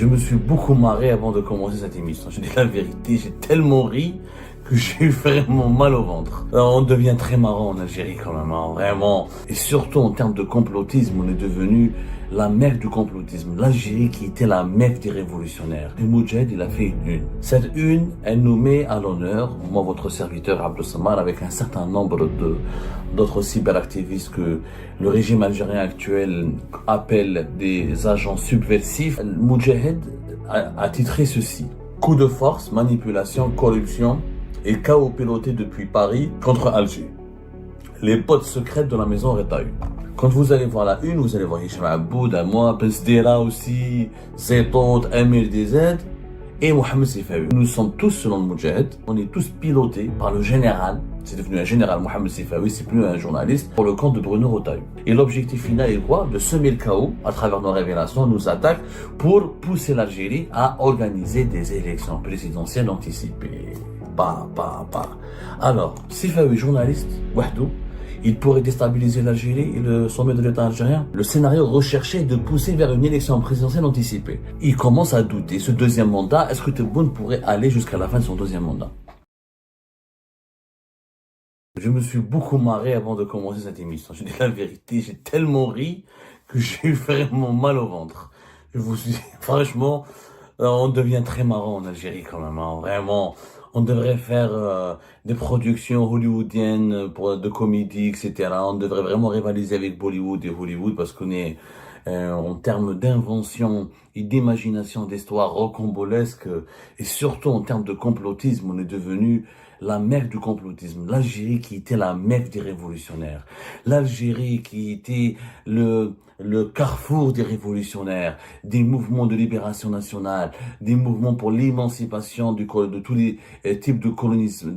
Je me suis beaucoup marré avant de commencer cette émission. Je dis la vérité, j'ai tellement ri que j'ai eu vraiment mal au ventre. Alors, on devient très marrant en Algérie quand même, hein, vraiment. Et surtout en termes de complotisme, on est devenu la Mecque du complotisme. L'Algérie qui était la Mecque des révolutionnaires. Le Moudjahid, il a fait une une. Cette une, elle nous met à l'honneur, moi votre serviteur Abdel Samar, avec un certain nombre d'autres cyberactivistes que le régime algérien actuel appelle des agents subversifs. Le Moudjahid a titré ceci: coup de force, manipulation, corruption et chaos piloté depuis Paris contre Alger. Les potes secrètes de la maison Retailleau. Quand vous allez voir la une, vous allez voir Hicham Aboud, moi, Besdera aussi, Zetot, Amir DZ et Mohamed Sifawi. Nous sommes tous, selon le Moudjahid, on est tous pilotés par le général. C'est devenu un général, Mohamed Sifawi, c'est plus un journaliste, pour le compte de Bruno Retailleau. Et l'objectif final est quoi? De semer le chaos à travers nos révélations, nos attaques, pour pousser l'Algérie à organiser des élections présidentielles anticipées. Alors, Sifawi, journaliste, wahdou, il pourrait déstabiliser l'Algérie et le sommet de l'État algérien. Le scénario recherché est de pousser vers une élection présidentielle anticipée. Il commence à douter. Ce deuxième mandat, est-ce que Tebboune pourrait aller jusqu'à la fin de son deuxième mandat? Je me suis beaucoup marré avant de commencer cette émission. Je dis la vérité, j'ai tellement ri que j'ai eu vraiment mal au ventre. Je vous suis, franchement, on devient très marrant en Algérie quand même, hein, vraiment. On devrait faire des productions hollywoodiennes de comédie, etc. On devrait vraiment rivaliser avec Bollywood et Hollywood parce qu'on est en termes d'invention et d'imagination d'histoires rocambolesques et surtout en termes de complotisme, on est devenu la Mecque du complotisme. L'Algérie qui était la Mecque des révolutionnaires. L'Algérie qui était le carrefour des révolutionnaires, des mouvements de libération nationale, des mouvements pour l'émancipation de tous les types de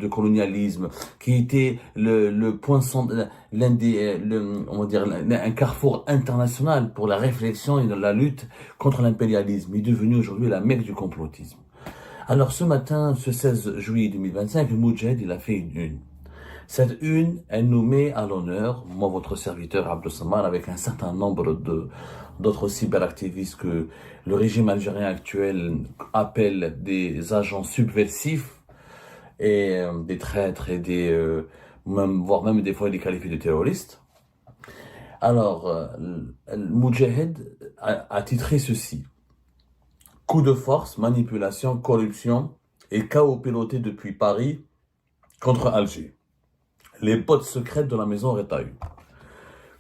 colonialisme, qui était le point l'un des, on va dire, un carrefour international pour la réflexion et la lutte contre l'impérialisme. Il est devenu aujourd'hui la Mecque du complotisme. Alors ce matin, ce 16 juillet 2025, le Moudjahid, il a fait une une. Cette une, elle nous met à l'honneur, moi votre serviteur Abdel Samar, avec un certain nombre d'autres cyberactivistes que le régime algérien actuel appelle des agents subversifs et des traîtres et voire même des fois les qualifie de terroristes. Alors, le Moudjahid a titré ceci: coup de force, manipulation, corruption et chaos piloté depuis Paris contre Alger. Les potes secrètes de la maison Retailleau.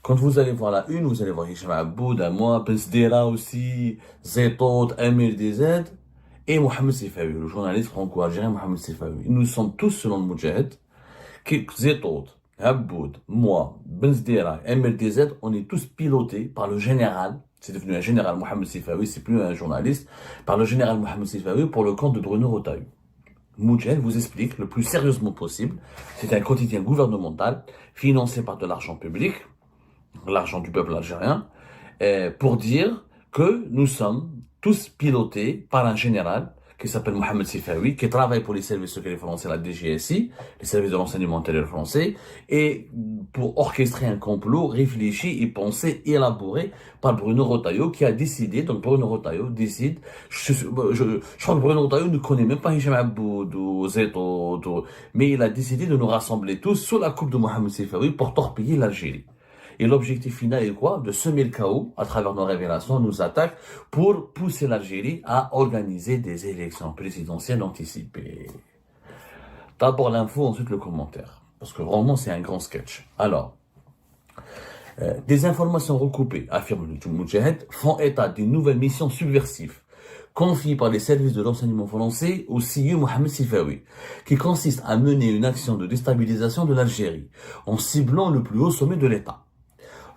Quand vous allez voir la une, vous allez voir Hicham Aboud, moi, Besdera aussi, Zetot, Amir DZ et Mohamed Sifawi, le journaliste franco-algérien Mohamed Sifawi. Nous sommes tous, selon le Moudjahid, Zetot, Aboud, moi, Besdera, Amir DZ, on est tous pilotés par le général. C'est devenu un général, Mohamed Sifawi, c'est plus un journaliste, par le général Mohamed Sifawi pour le compte de Bruno Retailleau. Moudjahid vous explique le plus sérieusement possible. C'est un quotidien gouvernemental financé par de l'argent public, l'argent du peuple algérien, pour dire que nous sommes tous pilotés par un général qui s'appelle Mohamed Sifawi, qui travaille pour les services secrets français, la DGSI, les services de renseignement intérieur français, et pour orchestrer un complot réfléchi et pensé, élaboré par Bruno Retailleau, qui a décidé, donc Bruno Retailleau décide, je crois que Bruno Retailleau ne connaît même pas Hicham Aboud ou Zeto, mais il a décidé de nous rassembler tous sous la coupe de Mohamed Sifawi pour torpiller l'Algérie. Et l'objectif final est quoi? De semer le chaos à travers nos révélations, nos attaques, pour pousser l'Algérie à organiser des élections présidentielles anticipées. D'abord l'info, ensuite le commentaire. Parce que vraiment, c'est un grand sketch. Alors, des informations recoupées, affirme le Moudjahid, font état d'une nouvelle mission subversive confiée par les services de renseignement français au CIU Mohamed Sifawi, qui consiste à mener une action de déstabilisation de l'Algérie en ciblant le plus haut sommet de l'État.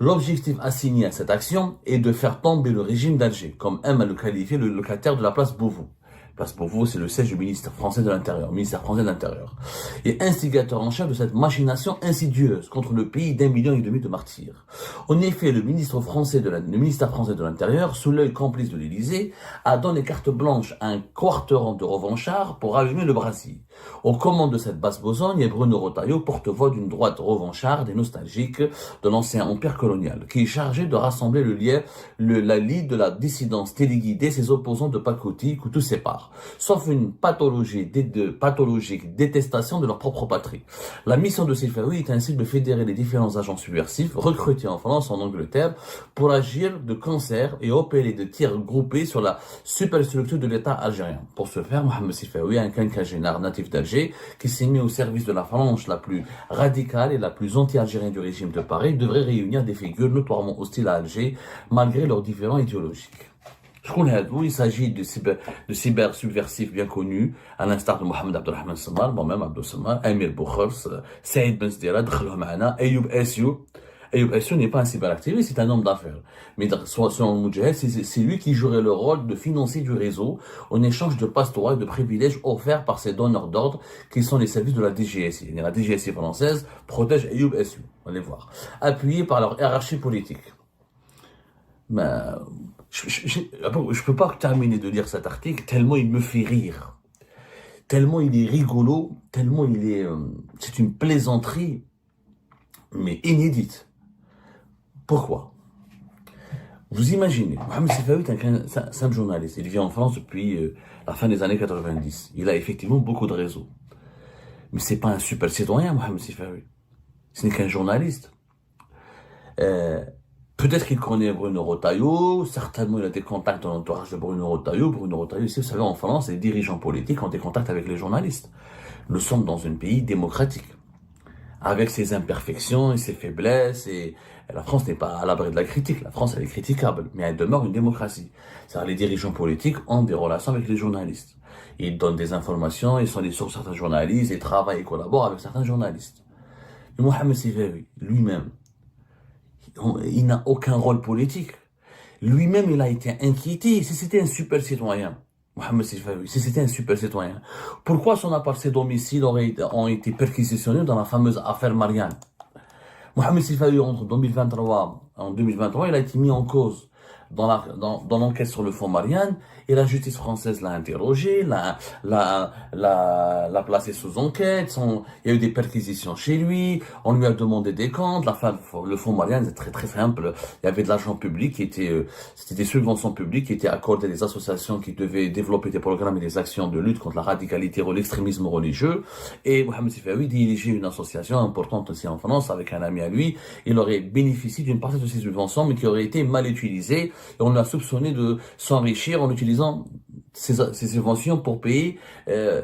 L'objectif assigné à cette action est de faire tomber le régime d'Alger, comme aime à le qualifier le locataire de la place Beauvau. Place Beauvau, c'est le siège du ministère français de l'Intérieur, et instigateur en chef de cette machination insidieuse contre le pays d'1,5 million de martyrs. En effet, le ministère français de l'Intérieur, sous l'œil complice de l'Élysée, a donné carte blanche à un quarteron de revanchards pour allumer le brasier. Aux commandes de cette basse besogne est Bruno Retailleau, porte-voix d'une droite revancharde et nostalgique de l'ancien empire colonial, qui est chargé de rassembler la ligue de la dissidence téléguidée, ses opposants de pacotille que tout sépare, sauf une pathologique détestation de leur propre patrie. La mission de Sifawi est ainsi de fédérer les différents agents subversifs recrutés en France, en Angleterre, pour agir de concert et opérer de tirs groupés sur la superstructure de l'État algérien. Pour ce faire, Mohamed Sifawi, un quinquagénaire natif d'Alger, qui s'est mis au service de la frange la plus radicale et la plus anti-algérienne du régime de Paris, devrait réunir des figures notoirement hostiles à Alger, malgré leurs différends idéologiques. Il s'agit de cyber subversifs bien connus, à l'instar de Mohamed Abdelrahman Samar, moi-même Abdel Samar, Amir Boukhars, Saïd Ben Sdira, Dkhalou Ma'ana, Ayoub Essou. Ayoub Essou n'est pas un cyberactiviste, c'est un homme d'affaires. Mais selon le Moudjahid, c'est lui qui jouerait le rôle de financier du réseau en échange de passe-droits et de privilèges offerts par ses donneurs d'ordre qui sont les services de la DGSI. La DGSI française protège Ayoub Essou, allez voir, appuyés par leur hiérarchie politique. Mais je peux pas terminer de lire cet article tellement il me fait rire, tellement il est rigolo, tellement c'est une plaisanterie, mais inédite. Pourquoi? Vous imaginez, Mohamed Sifawi est un simple journaliste. Il vit en France depuis la fin des années 90. Il a effectivement beaucoup de réseaux. Mais c'est pas un super citoyen, Mohamed Sifawi. Ce n'est qu'un journaliste. Peut-être qu'il connaît Bruno Retailleau, certainement il a des contacts dans l'entourage de Bruno Retailleau. Bruno Retailleau, ici, vous savez, en France, les dirigeants politiques ont des contacts avec les journalistes. Nous sommes dans un pays démocratique, avec ses imperfections et ses faiblesses, et la France n'est pas à l'abri de la critique. La France, elle est critiquable, mais elle demeure une démocratie. C'est-à-dire les dirigeants politiques ont des relations avec les journalistes. Ils donnent des informations, ils sont des sources de certains journalistes, ils travaillent et collaborent avec certains journalistes. Mais Mohamed Sifawi, lui-même, il n'a aucun rôle politique. Lui-même, il a été inquiété. Si c'était un super citoyen, Mohamed Sifawi, si c'était un super citoyen, pourquoi son appart, ses domiciles ont été perquisitionnés dans la fameuse affaire Marianne? Mohamed Sifawi, en 2023, il a été mis en cause dans l'enquête sur le fonds Marianne, et la justice française l'a interrogé, l'a placé sous enquête, il y a eu des perquisitions chez lui, on lui a demandé des comptes, le fonds Marianne, c'est très très simple, il y avait de l'argent public c'était des subventions publiques qui étaient accordées à des associations qui devaient développer des programmes et des actions de lutte contre la radicalité ou l'extrémisme religieux, et Mohamed Sifawi dirigeait une association importante aussi en France avec un ami à lui, il aurait bénéficié d'une partie de ces subventions, mais qui aurait été mal utilisée, et on l'a soupçonné de s'enrichir en utilisant ces subventions pour payer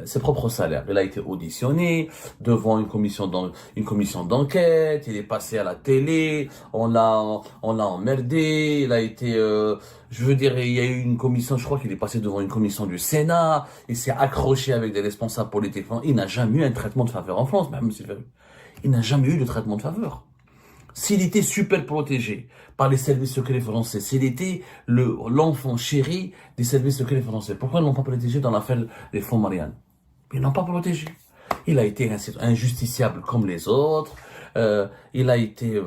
ses propres salaires. Il a été auditionné devant une commission d'enquête, il est passé à la télé, on l'a emmerdé, il a été, il y a eu une commission, je crois qu'il est passé devant une commission du Sénat, il s'est accroché avec des responsables politiques. Il n'a jamais eu un traitement de faveur en France, même il n'a jamais eu de traitement de faveur. S'il était super protégé par les services secrets français, s'il était l'enfant chéri des services secrets français, pourquoi ils ne l'ont pas protégé dans l'affaire des fonds Marianne? Ils ne l'ont pas protégé. Il a été injusticiable comme les autres, il a été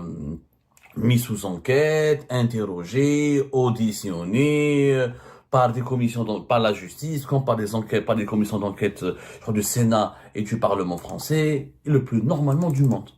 mis sous enquête, interrogé, auditionné, par la justice, comme par des commissions d'enquête du Sénat et du Parlement français, et le plus normalement du monde.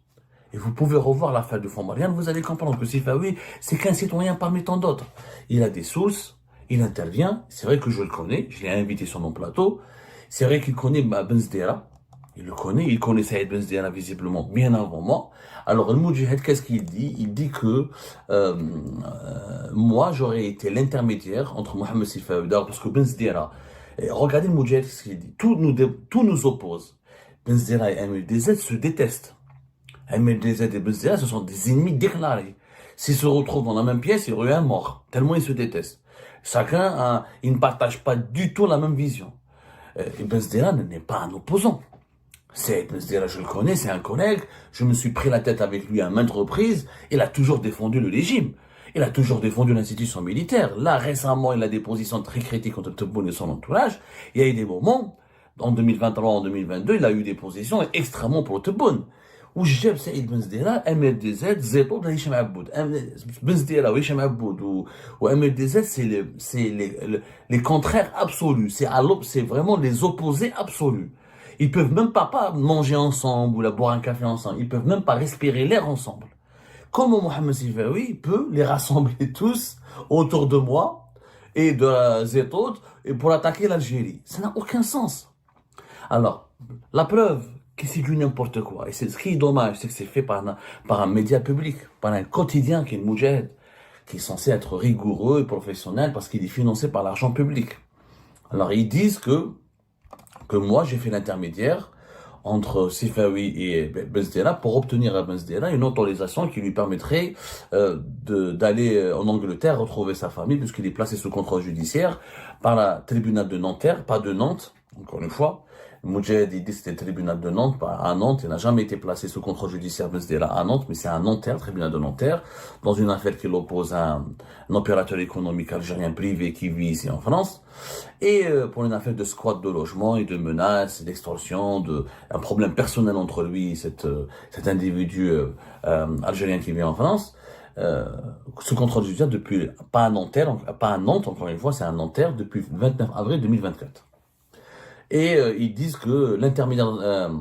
Et vous pouvez revoir l'affaire du fonds Marianne, vous allez comprendre que Sifawi, c'est qu'un citoyen parmi tant d'autres. Il a des sources, il intervient, c'est vrai que je le connais, je l'ai invité sur mon plateau, c'est vrai qu'il connaît Ben Sdira, il connaît Saïd Ben Sdira visiblement bien avant moi. Alors le Moudjahid, qu'est-ce qu'il dit? Il dit que moi, j'aurais été l'intermédiaire entre Mohamed Sifawi, parce que Ben Sdira, regardez le Moudjahid, ce qu'il dit, tout nous oppose. Ben Sdira et MLDZ se détestent. MLDZ et Ben Sdira, ce sont des ennemis déclarés. S'ils se retrouvent dans la même pièce, ils auraient un mort, tellement ils se détestent. Chacun, ils ne partagent pas du tout la même vision. Et Ben Sdira n'est pas un opposant. Ben Sdira, je le connais, c'est un collègue, je me suis pris la tête avec lui à maintes reprises, il a toujours défendu le régime. Il a toujours défendu l'institution militaire. Là, récemment, il a des positions très critiques contre Tebboune et son entourage. Il y a eu des moments, en 2023, en 2022, il a eu des positions extrêmement pro Tebboune. وش جاب سعيد بن سديرة امير دي زاد زيطو بلا هشام عبود بن سديرة وهشام عبود وامير دي زاد c'est les contraires absolus, c'est vraiment les opposés absolus. Ils peuvent même pas manger ensemble ou boire un café ensemble. Ils peuvent même pas respirer l'air ensemble. Comment Mohamed Sifawi peut les rassembler tous autour de moi et de la Zétode et pour attaquer l'Algérie? Ça n'a aucun sens. Alors, la preuve que c'est du n'importe quoi. Et c'est ce qui est dommage, c'est que c'est fait par un média public, par un quotidien qui est Moudjahid, qui est censé être rigoureux et professionnel parce qu'il est financé par l'argent public. Alors, ils disent que moi, j'ai fait l'intermédiaire entre Sifawi et Benzdela pour obtenir à Benzdela une autorisation qui lui permettrait d'aller en Angleterre retrouver sa famille puisqu'il est placé sous contrôle judiciaire par la tribunal de Nanterre, pas de Nantes, encore une fois. Moudjahid, il dit que c'était le tribunal de Nantes, pas à Nantes. Il n'a jamais été placé sous contrôle judiciaire Benzdela à Nantes, mais c'est à Nanterre, tribunal de Nanterre, dans une affaire qui l'oppose à un opérateur économique algérien privé qui vit ici en France. Et pour une affaire de squat de logement et de menaces, d'extorsion, un problème personnel entre lui et cet individu algérien qui vit en France. Sous contrôle judiciaire depuis, pas à Nanterre, pas à Nantes, encore une fois, c'est à Nanterre depuis le 29 avril 2024. Et ils disent que l'intermédiaire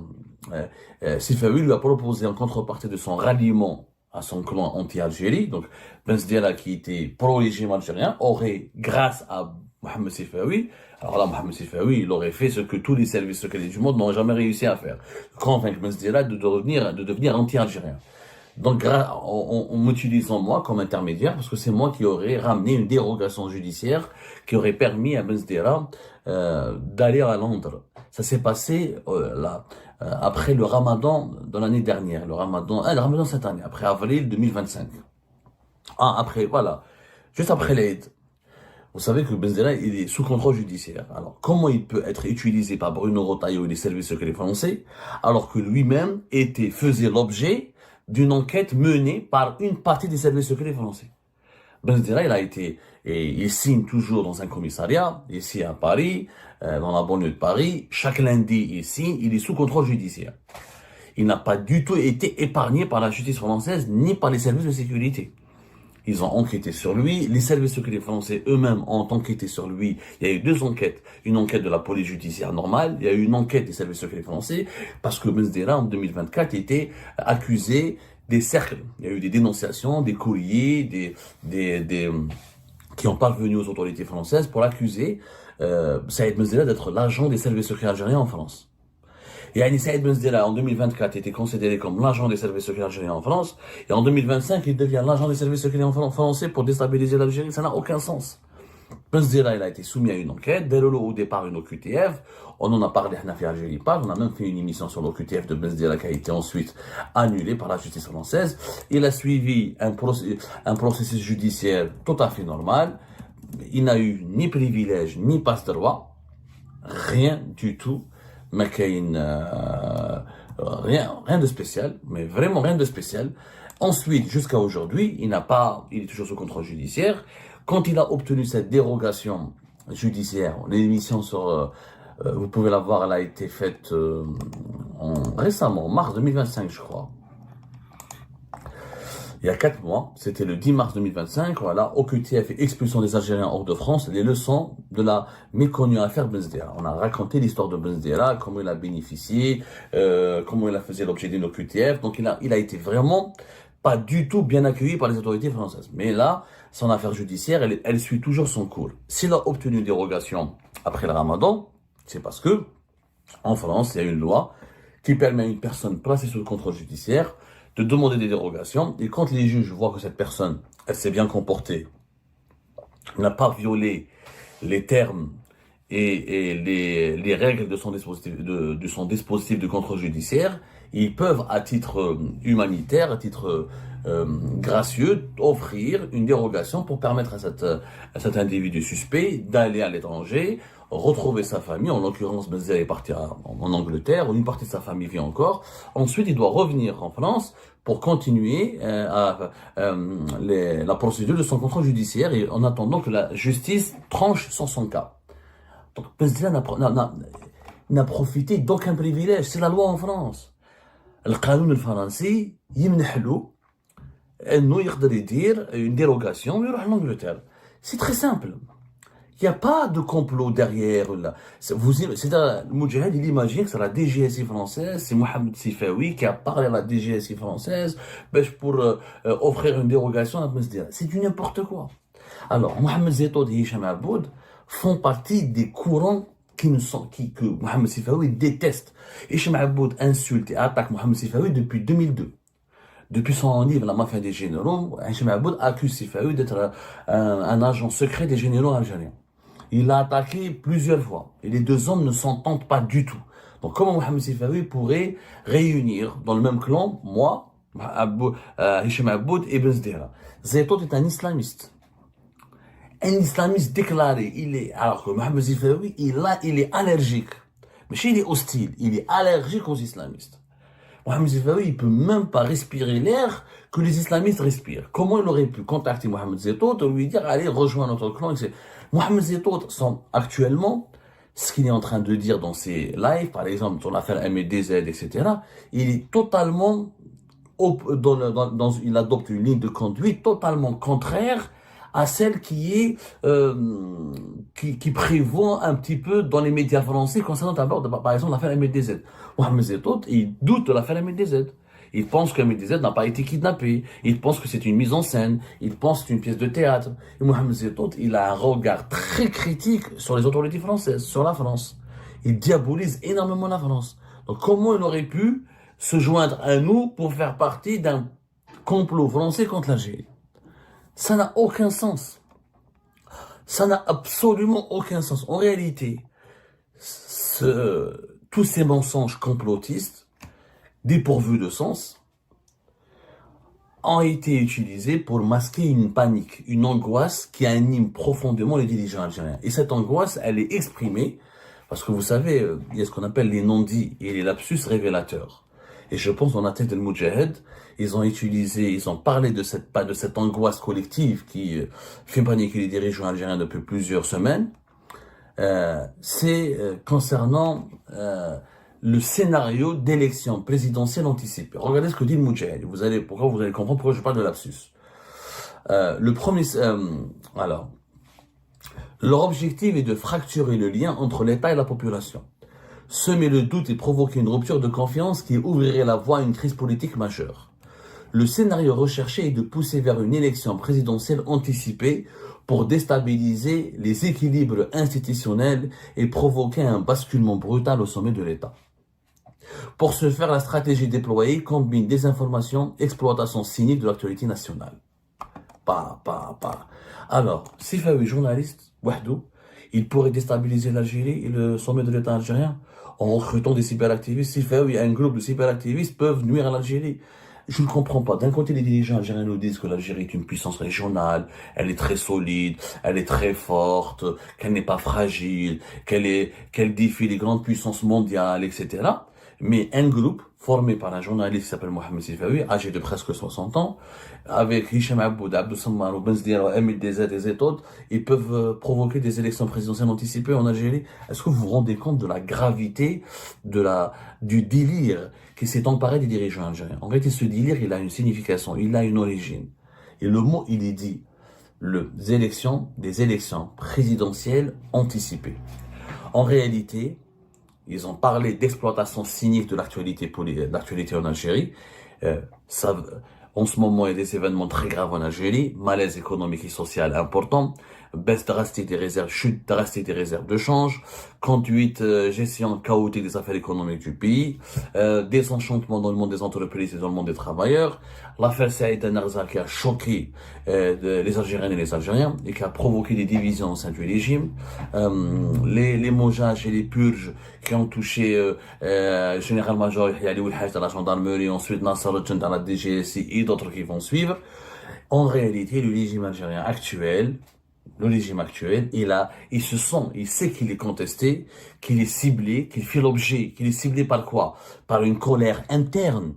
Sifawi lui a proposé en contrepartie de son ralliement à son clan anti-Algérie, donc Benzdela qui était pro-régime algérien, aurait, grâce à Mohamed Sifawi, alors là Mohamed Sifawi, il aurait fait ce que tous les services secrets du monde n'ont jamais réussi à faire, convaincre Benzdela de devenir anti-algérien. Donc, en m'utilisant moi comme intermédiaire, parce que c'est moi qui aurais ramené une dérogation judiciaire qui aurait permis à Benzdela d'aller à Londres. Ça s'est passé après le Ramadan de l'année dernière, le Ramadan cette année, après avril 2025. Voilà, juste après l'Aïd. Vous savez que Benzdela, il est sous contrôle judiciaire. Alors, comment il peut être utilisé par Bruno Retailleau et les services secrets français, alors que lui-même faisait l'objet d'une enquête menée par une partie des services secrets français? Benzdela, il signe toujours dans un commissariat, ici à Paris, dans la banlieue de Paris. Chaque lundi, il signe, il est sous contrôle judiciaire. Il n'a pas du tout été épargné par la justice française, ni par les services de sécurité. Ils ont enquêté sur lui. Les services secrets français eux-mêmes ont enquêté sur lui. Il y a eu 2 enquêtes. Une enquête de la police judiciaire normale. Il y a eu une enquête des services secrets français parce que Benzdela, en 2024, était accusé des cercles. Il y a eu des dénonciations, des courriers, qui ont parvenu aux autorités françaises pour l'accuser, Saïd Benzdela, d'être l'agent des services secrets algériens en France. Et Saïd Benzdela, en 2024, était considéré comme l'agent des services secrets algériens en France. Et en 2025, il devient l'agent des services secrets français pour déstabiliser l'Algérie. Ça n'a aucun sens. Benzdela, il a été soumis à une enquête. Dès au départ, une OQTF. On en a parlé à Hnafi Algérie Parle. On a même fait une émission sur l'OQTF de Benzdela qui a été ensuite annulée par la justice française. Il a suivi un processus judiciaire tout à fait normal. Il n'a eu ni privilège, ni passe-droit. Rien du tout. Mais rien de spécial, mais vraiment rien de spécial. Ensuite, jusqu'à aujourd'hui, il est toujours sous contrôle judiciaire. Quand il a obtenu cette dérogation judiciaire, l'émission vous pouvez la voir, elle a été faite récemment, en mars 2025, je crois. Il y a 4 mois, c'était le 10 mars 2025, voilà, OQTF et expulsion des Algériens hors de France, les leçons de la méconnue affaire Benzdela. On a raconté l'histoire de Benzdela, comment il a bénéficié, comment il a fait l'objet d'une OQTF. Donc il a été vraiment pas du tout bien accueilli par les autorités françaises. Mais là, son affaire judiciaire, elle suit toujours son cours. S'il a obtenu une dérogation après le Ramadan, c'est parce que, en France, il y a une loi qui permet à une personne placée sous le contrôle judiciaire de demander des dérogations. Et quand les juges voient que cette personne, elle s'est bien comportée, n'a pas violé les termes et les règles de son dispositif de contrôle judiciaire, ils peuvent, à titre humanitaire, à titre gracieux, offrir une dérogation pour permettre à cet individu suspect d'aller à l'étranger, retrouver sa famille. En l'occurrence, Benzdela est parti en Angleterre, où une partie de sa famille vit encore. Ensuite, il doit revenir en France pour continuer la procédure de son contrôle judiciaire, et en attendant que la justice tranche sur son cas. Donc, Benzdela n'a profité d'aucun privilège. C'est la loi en France. القانون الفرنسي يمنح له انه يقدر يدير une dérogation ويروح لانجلترا. C'est très simple. Il n'y a pas de complot derrière là. Le Moudjahid, il imagine que c'est la DGSI française, c'est Mohamed Sifawi qui a parlé à la DGSI française pour offrir une dérogation à Msdira. C'est du n'importe quoi. Alors, Mohamed Zetoud et Hicham Aboud font partie des courants que Mohamed Sifawi déteste. Hicham Aboud insulte et attaque Mohamed Sifawi depuis 2002. Depuis son livre La mafia des généraux, Hicham Aboud accuse Sifawi d'être un agent secret des généraux algériens. Il l'a attaqué plusieurs fois. Et les deux hommes ne s'entendent pas du tout. Donc comment Mohamed Sifawi pourrait réunir dans le même clan, moi, Hicham Aboud et Ben Zdera. Zetoud est un islamiste. Un islamiste déclaré. Alors que Mohamed Sifawi, il est allergique. Mais il est hostile. Il est allergique aux islamistes. Mohamed Sifawi, il peut même pas respirer l'air que les islamistes respirent. Comment il aurait pu contacter Mohamed Zetoud et lui dire, allez, rejoins notre clan, etc. Mohamed Zetoud, actuellement, ce qu'il est en train de dire dans ses lives, par exemple, sur l'affaire MDZ, etc., il est totalement, il adopte une ligne de conduite totalement contraire à celle qui prévaut un petit peu dans les médias français concernant d'abord, par exemple, l'affaire MDZ. Mohamed Zetoud, il doute de l'affaire MDZ. Il pense que MDZ n'a pas été kidnappé. Il pense que c'est une mise en scène. Il pense que c'est une pièce de théâtre. Et Mohamed Zetoud, il a un regard très critique sur les autorités françaises, sur la France. Il diabolise énormément la France. Donc comment il aurait pu se joindre à nous pour faire partie d'un complot français contre l'Algérie? Ça n'a aucun sens. Ça n'a absolument aucun sens. En réalité, tous ces mensonges complotistes, dépourvus de sens, ont été utilisés pour masquer une panique, une angoisse qui anime profondément les dirigeants algériens. Et cette angoisse, elle est exprimée parce que vous savez, il y a ce qu'on appelle les non-dits et les lapsus révélateurs. Et je pense dans la tête de Moudjahid, ils ont parlé de cette angoisse collective qui fait paniquer les dirigeants algériens depuis plusieurs semaines. C'est concernant le scénario d'élection présidentielle anticipée. Regardez ce que dit le Moudjahid. Vous allez comprendre pourquoi je parle de lapsus. Leur objectif est de fracturer le lien entre l'État et la population. Semer le doute et provoquer une rupture de confiance qui ouvrirait la voie à une crise politique majeure. Le scénario recherché est de pousser vers une élection présidentielle anticipée pour déstabiliser les équilibres institutionnels et provoquer un basculement brutal au sommet de l'État. Pour ce faire, la stratégie déployée combine désinformation, exploitation cynique de l'actualité nationale. Alors, Sifawi, journaliste, Wahdou, il pourrait déstabiliser l'Algérie et le sommet de l'État algérien en recrutant des cyberactivistes. Sifawi et un groupe de cyberactivistes peuvent nuire à l'Algérie. Je ne comprends pas. D'un côté, les dirigeants algériens nous disent que l'Algérie est une puissance régionale, elle est très solide, elle est très forte, qu'elle n'est pas fragile, qu'elle défie les grandes puissances mondiales, etc. Mais un groupe formé par un journaliste qui s'appelle Mohamed Sifawi, âgé de presque 60 ans, avec Hicham Aboud, Abdou Sammar, Ben Zdira, Emile Dezet et Zetoud, ils peuvent provoquer des élections présidentielles anticipées en Algérie. Est-ce que vous vous rendez compte de la gravité du délire qui s'est emparé des dirigeants algériens? En réalité, ce délire, il a une signification, il a une origine. Et le mot, il est dit, des élections présidentielles anticipées. En réalité, ils ont parlé d'exploitation cynique de l'actualité en Algérie. En ce moment, il y a des événements très graves en Algérie, malaise économique et social important, baisse drastique des réserves, chute drastique des réserves de change, gestion chaotique des affaires économiques du pays, désenchantement dans le monde des entreprises et dans le monde des travailleurs, l'affaire Saïd Narza qui a choqué les Algériennes et les Algériens et qui a provoqué des divisions au sein du régime, les mojages et les purges qui ont touché général-major Yahya Ali Ouelhaj dans la gendarmerie, ensuite Nasser Al-Jund dans la DGSI et d'autres qui vont suivre. En réalité, le régime algérien actuel, il sait qu'il est contesté, qu'il est ciblé, qu'il est ciblé par quoi? Par une colère interne,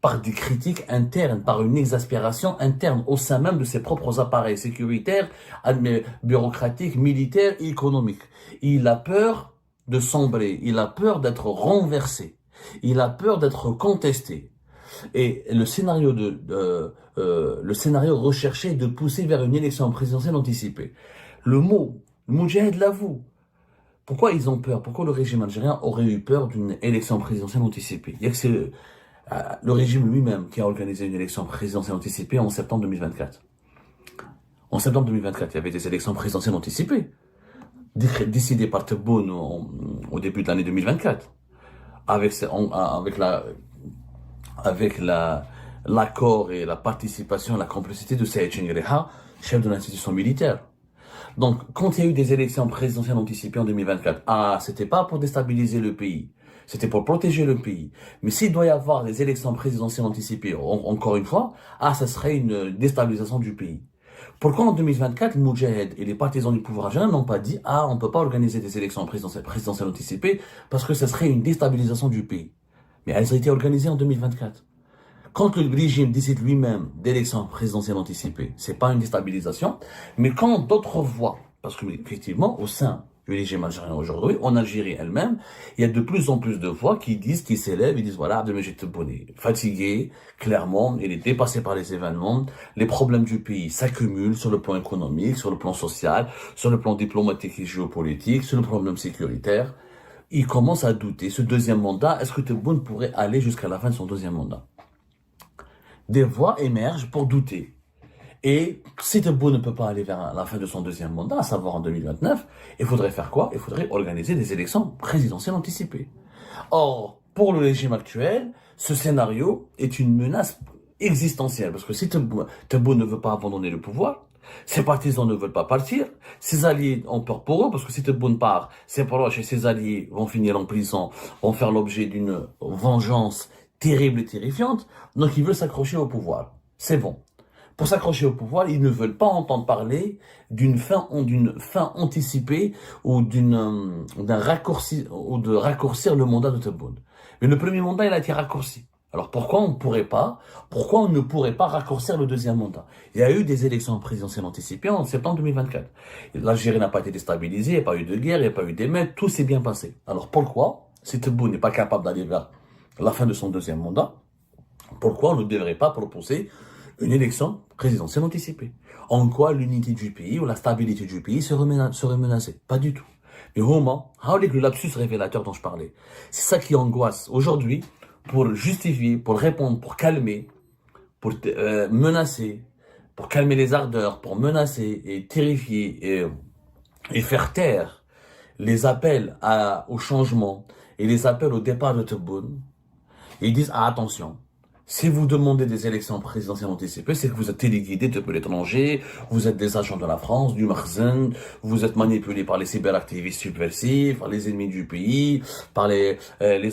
par des critiques internes, par une exaspération interne au sein même de ses propres appareils sécuritaires, bureaucratiques, militaires et économiques. Il a peur de sombrer, il a peur d'être renversé, il a peur d'être contesté. Et le scénario recherché est de pousser vers une élection présidentielle anticipée. Le mot Le Moudjahid l'avoue. Pourquoi ils ont peur? Pourquoi le régime algérien aurait eu peur d'une élection présidentielle anticipée? Il y a que c'est le régime lui-même qui a organisé une élection présidentielle anticipée en septembre 2024. En septembre 2024, il y avait des élections présidentielles anticipées, décidées par Tebboune au début de l'année 2024, avec l'accord et la participation, la complicité de Saïd Chenguereha, chef de l'institution militaire. Donc, quand il y a eu des élections présidentielles anticipées en 2024, c'était pas pour déstabiliser le pays, c'était pour protéger le pays. Mais s'il doit y avoir des élections présidentielles anticipées, encore une fois, ça serait une déstabilisation du pays. Pourquoi en 2024, le Moudjahid et les partisans du pouvoir algérien n'ont pas dit, on peut pas organiser des élections présidentielles anticipées parce que ce serait une déstabilisation du pays. Mais elles ont été organisées en 2024. Quand le régime décide lui-même d'élections présidentielles anticipées, c'est pas une déstabilisation, mais quand d'autres voix, parce que effectivement, au sein du régime algérien aujourd'hui, en Algérie elle-même, il y a de plus en plus de voix qui s'élèvent, ils disent voilà, Abdelmajid Tebboune est fatigué, clairement, il est dépassé par les événements, les problèmes du pays s'accumulent sur le plan économique, sur le plan social, sur le plan diplomatique et géopolitique, sur le problème sécuritaire. Il commence à douter, ce deuxième mandat, est-ce que Tebboune pourrait aller jusqu'à la fin de son deuxième mandat? Des voix émergent pour douter. Et si Tebboune ne peut pas aller vers la fin de son deuxième mandat, à savoir en 2029, il faudrait faire quoi? Il faudrait organiser des élections présidentielles anticipées. Or, pour le régime actuel, ce scénario est une menace existentielle. Parce que si Tebboune ne veut pas abandonner le pouvoir, ses partisans ne veulent pas partir, ses alliés ont peur pour eux, parce que si Tebboune part, ses proches et ses alliés vont finir en prison, vont faire l'objet d'une vengeance terrible et terrifiante, donc ils veulent s'accrocher au pouvoir. C'est bon. Pour s'accrocher au pouvoir, ils ne veulent pas entendre parler d'une fin anticipée ou d'un raccourci, ou de raccourcir le mandat de Tebboune. Mais le premier mandat, il a été raccourci. Alors pourquoi on ne pourrait pas raccourcir le deuxième mandat? Il y a eu des élections présidentielles anticipées en septembre 2024. L'Algérie n'a pas été déstabilisée, il n'y a pas eu de guerre, il n'y a pas eu d'émeutes, tout s'est bien passé. Alors pourquoi, si Tebboune n'est pas capable d'aller vers la fin de son deuxième mandat, pourquoi on ne devrait pas proposer une élection présidentielle anticipée? En quoi l'unité du pays ou la stabilité du pays serait menacée? Pas du tout. Mais au moment, le lapsus révélateur dont je parlais, c'est ça qui angoisse aujourd'hui pour justifier, pour répondre, pour calmer, pour menacer, pour calmer les ardeurs, pour menacer et terrifier et faire taire les appels au changement et les appels au départ de Tebboune. Ils disent, attention, si vous demandez des élections présidentielles anticipées, c'est que vous êtes téléguidés depuis l'étranger, vous êtes des agents de la France, du Makhzen, vous êtes manipulés par les cyberactivistes subversifs, par les ennemis du pays, par les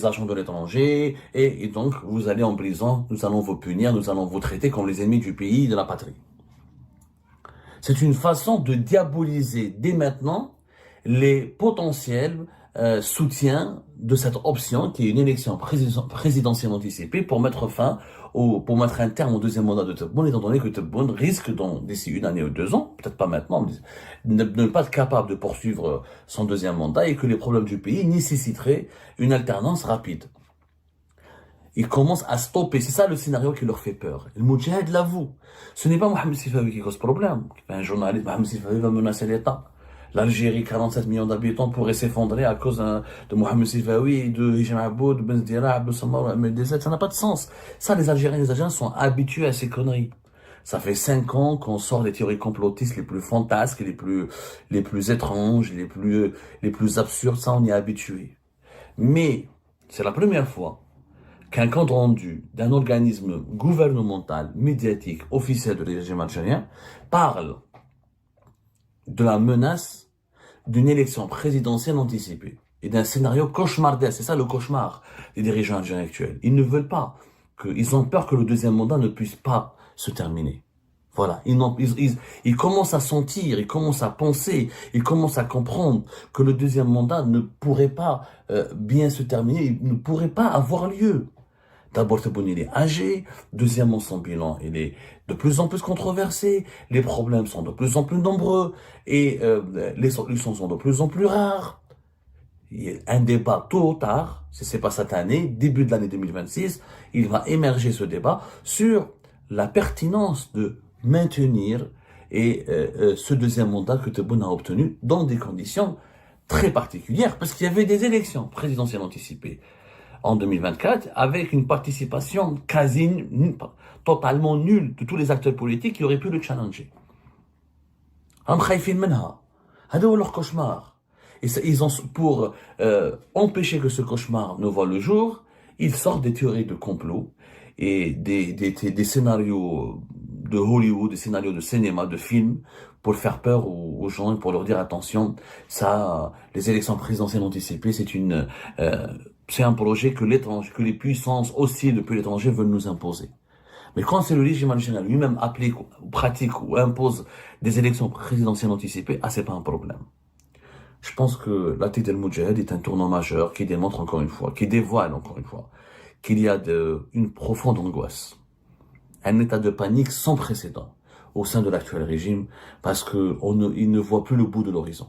agents de l'étranger, et donc vous allez en prison, nous allons vous punir, nous allons vous traiter comme les ennemis du pays et de la patrie. C'est une façon de diaboliser dès maintenant les potentiels soutien de cette option qui est une élection présidentielle anticipée pour mettre un terme au deuxième mandat de Tebboune, étant donné que Tebboune risque d'ici une année ou 2 ans, peut-être pas maintenant, mais ne pas être capable de poursuivre son deuxième mandat et que les problèmes du pays nécessiteraient une alternance rapide. Ils commencent à stopper, c'est ça le scénario qui leur fait peur. Le Moudjahid l'avoue. Ce n'est pas Mohamed Sifawi qui cause problème. Un journaliste, Mohamed Sifawi va menacer l'État. L'Algérie, 47 millions d'habitants, pourrait s'effondrer à cause de Mohamed Sifawi, de Hichem Aboud, de Ben Zdira, Abdel Samar, MLDZ. Ça n'a pas de sens. Ça, les Algériens sont habitués à ces conneries. Ça fait 5 ans qu'on sort des théories complotistes les plus fantasques, les plus étranges, les plus absurdes. Ça, on y est habitué. Mais, c'est la première fois qu'un compte rendu d'un organisme gouvernemental, médiatique, officiel de régime algérien parle de la menace d'une élection présidentielle anticipée et d'un scénario cauchemardesque. C'est ça le cauchemar des dirigeants algériens actuels. Ils ne veulent pas ils ont peur que le deuxième mandat ne puisse pas se terminer. Voilà. Ils commencent à sentir, ils commencent à penser, ils commencent à comprendre que le deuxième mandat ne pourrait pas bien se terminer, il ne pourrait pas avoir lieu. D'abord, Tebboune, il est âgé. Deuxièmement, son bilan, il est de plus en plus controversé. Les problèmes sont de plus en plus nombreux. Et les solutions sont de plus en plus rares. Il y a un débat tôt ou tard, si c'est pas cette année, début de l'année 2026, il va émerger ce débat sur la pertinence de maintenir Et ce deuxième mandat que Tebboune a obtenu dans des conditions très particulières, parce qu'il y avait des élections présidentielles anticipées en 2024, avec une participation quasi totalement nulle de tous les acteurs politiques qui auraient pu le challenger. هم خايفين منها. هذا هو leur cauchemar. Et ils ont, pour empêcher que ce cauchemar ne voit le jour, ils sortent des théories de complot et des scénarios de Hollywood, des scénarios de cinéma, de films, pour faire peur aux gens, pour leur dire attention, ça, les élections présidentielles anticipées, c'est un projet que les puissances hostiles depuis l'étranger veulent nous imposer. Mais quand c'est le régime national lui-même applique, ou pratique, ou impose des élections présidentielles anticipées, ah, c'est pas un problème. Je pense que la tête del-Moudjahid est un tournant majeur qui démontre encore une fois, qui dévoile encore une fois, qu'il y a une profonde angoisse, un état de panique sans précédent au sein de l'actuel régime, parce qu'il ne voit plus le bout de l'horizon.